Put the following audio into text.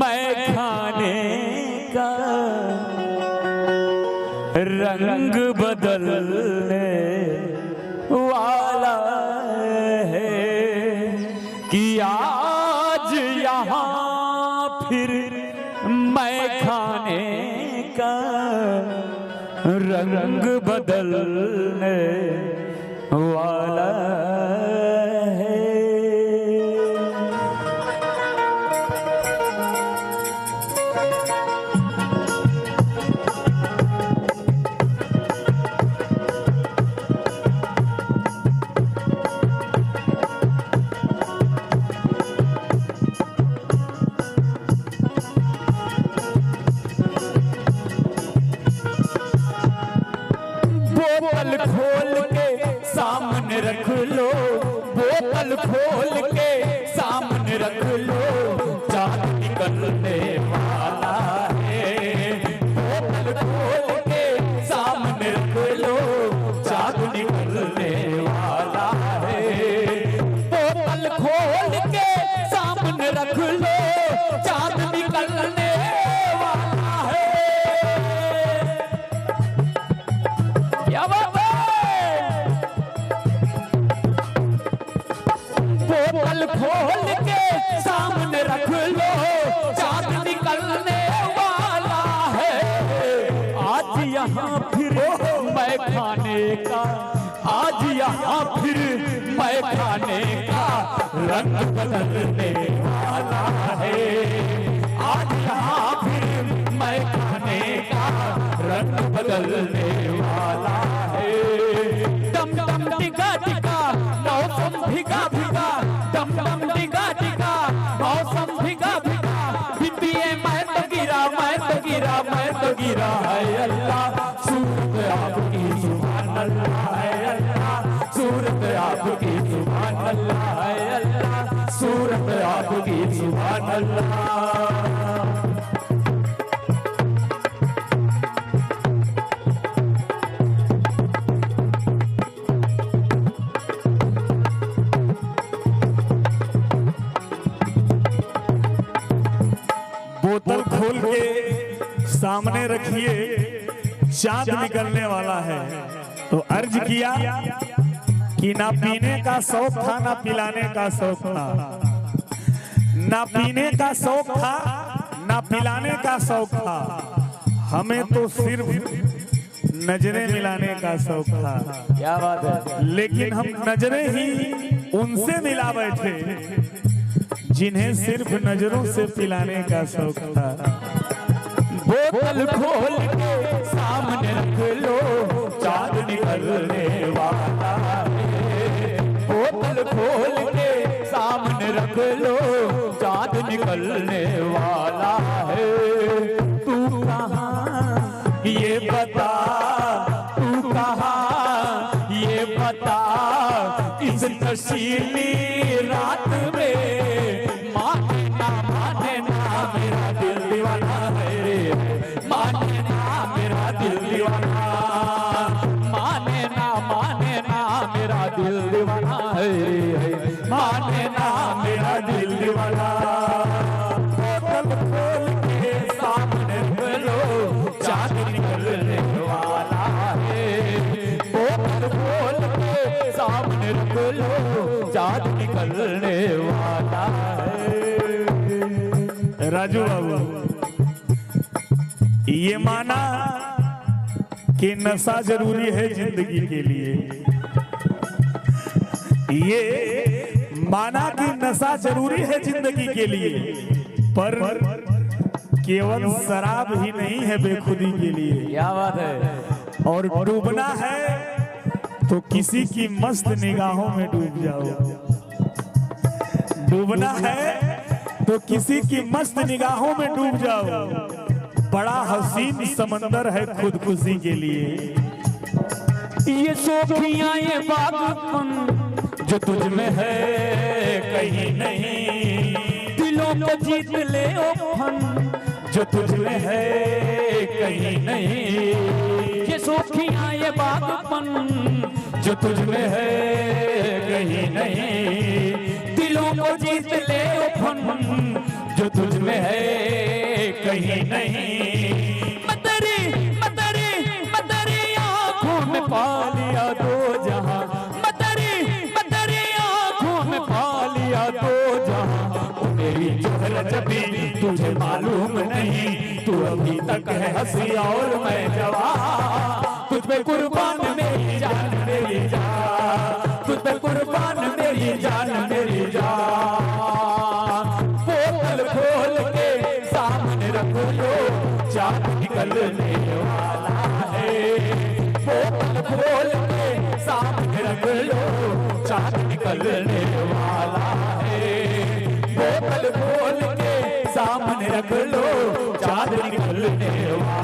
मैं खाने का रंग बदलने वाला है कि आज यहाँ फिर मैं खाने का रंग बदलने वाला है। बोतल खोल के सामने रख लो, बोतल खोल के सामने रख लो, चाँद निकलने वाला है। बोतल खोल के सामने रख लो, चाँद निकलने वाला है। बोतल खोल के सामने रख लो, चाँद निकलने वाला है। क्या बात है? बोतल खोल के सामने रख लो, चाँद निकलने वाला है। आज यहाँ फिर मैं खाने का, आज यहाँ फिर मैं खाने का रंग बदलने वाला है। आज यहाँ फिर मैं खाने का रंग बदलने वाला है। डम डम टिका टिका मौसम भिगा भिगा, डम डम टिका टिका मौसम भिगा भिगा, बिटिए मैं तो गिरा, मैं तो गिरा, मैं तो गिरा है अल्लाह। सूरत आपकी सुभान अल्लाह है अल्लाह, सूरत आपकी सुभान अल्लाह है अल्लाह, सूरत आपकी सुभान अल्लाह। बोतल खोल के सामने रखिए, चाँद निकलने वाला है। तो अर्ज किया कि ना पीने का शौक था, ना पिलाने का शौक था, ना पीने का शौक था, ना पिलाने का शौक था, हमें तो सिर्फ नजरें मिलाने का शौक था। क्या बात है? लेकिन हम नजरें ही उनसे मिला बैठे जिन्हें सिर्फ नजरों से पिलाने का शौक था। बोतल खोल के सामने रख लो, चाँद निकलने वाला है। बोतल खोल के सामने रख लो, चाँद निकलने वाला है। तू कहाँ ये बता, तू कहाँ ये बता, इस नशीली रात में माने ना मेरा दिल दीवाना है रे, माने ना मेरा दिल दीवाना, माने ना मेरा दिल दीवाना है रे, माने ना मेरा दिल दीवाना। बोतल खोल के सामने रख लो, चाँद निकलने वाला है। बोतल खोल के सामने रख लो, चाँद निकलने वाला है। राजू बाबू, ये माना कि नशा जरूरी है जिंदगी के लिए, ये माना कि नशा जरूरी है जिंदगी के लिए, पर केवल शराब ही नहीं है बेखुदी के लिए। क्या बात है? और डूबना है तो किसी की मस्त निगाहों में डूब जाओ, डूबना है तो किसी की मस्त निगाहों में डूब जाओ। बड़ा हसीन समंदर है खुदकुशी के लिए। ये शोखियां ये बागपन जो तुझ में है कहीं नहीं, दिलों को जीत ले ओ फन जो तुझ में है कहीं नहीं। ये शोखियां ये बागपन जो तुझ में है कहीं नहीं, दिलों को जीत ले ओ फन जो तुझ में है कहीं नहीं। मदरी मदरी मदरी आँखों में पा लिया दो जहां, मदरी मदरी आँखों में पा लिया दो जहां। ओ मेरी जोहर जबी तुझे मालूम नहीं, तू अभी तक है हंसी और मैं जवान। तुझ पे कुर्बान मेरी जान मेरी जान, तुझ पे कुर्बान मेरी जान मेरी जान। बोतल खोल के सामने रख लो, चांद निकलने वाला है। बोतल खोल के सामने रख लो, चांद निकलने वाला है। बोतल खोल के सामने रख लो, चांद निकलने वाला